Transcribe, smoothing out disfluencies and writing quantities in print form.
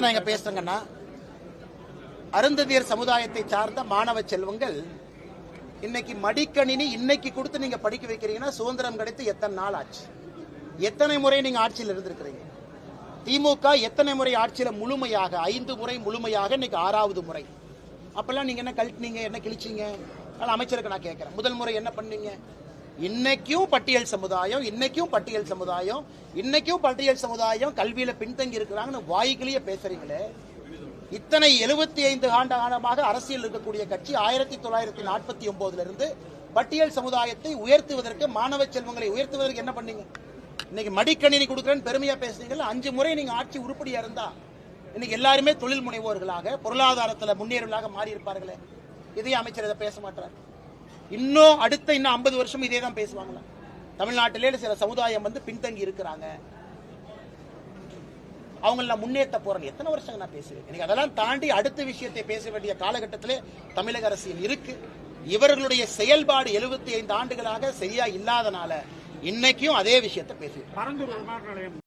நான் பேசுறேங்கன்னா, அருந்ததியர் சமுதாயத்தை சார்ந்த மாணவ செல்வங்கள் இன்னைக்கு மடிக்கணினி இன்னைக்கு கொடுத்து நீங்க படிக்க வைக்கிறீங்கன்னா சுதந்திரம் கிடைத்து எத்தனை நாள் ஆச்சு? எத்தனை முறை நீங்க ஆட்சியில் இருந்திருக்கிறீங்க? திமுக எத்தனை முறை ஆட்சியில முழுமையாக 5 முறை முழுமையாக இன்னைக்கு 6வது முறை. அப்பெல்லாம் நீங்க என்ன கழட்டினீங்க, என்ன கிழிச்சீங்க? அமைச்சருக்கு நான் கேட்கிறேன், முதல் முறை என்ன பண்ணீங்க? இன்னைக்கும் பட்டியல் சமுதாயம், இன்னைக்கும் பட்டியல் சமுதாயம், இன்னைக்கும் பட்டியல் சமுதாயம் கல்வியில பின்தங்கி இருக்கிறாங்கன்னு வாய்க்கிலேயே பேசுறீங்களே. இத்தனை 75 ஆண்டு காலமாக அரசியல் இருக்கக்கூடிய கட்சி 1949 இருந்து பட்டியல் சமுதாயத்தை உயர்த்துவதற்கு, மாணவ செல்வங்களை உயர்த்துவதற்கு என்ன பண்ணீங்க? இன்னைக்கு மடிக்கணினி கொடுக்குறேன்னு பெருமையா பேசுறீங்கல்ல. 5 முறை நீங்க ஆட்சி உருப்படியா இருந்தா இன்னைக்கு எல்லாருமே தொழில் முனைவோர்களாக, பொருளாதாரத்தில் முன்னேறுவர்களாக மாறி இருப்பார்களே. இதே அமைச்சர் இதை பேச மாட்டார். இன்னும் 50 வருஷம் இதே தான் பேசுவாங்களா? தமிழ்நாட்டிலே சில சமுதாயம் பின்தங்கி இருக்கிறாங்க, அவங்க நான் முன்னேற்ற போறேன். எத்தனை வருஷம் நான் பேசுவேன்? எனக்கு அதெல்லாம் தாண்டி அடுத்த விஷயத்தை பேச வேண்டிய காலகட்டத்திலே தமிழக அரசியல் இருக்கு. இவர்களுடைய செயல்பாடு 75 ஆண்டுகளாக சரியா இல்லாதனால இன்னைக்கும் அதே விஷயத்தை பேசுவேன்.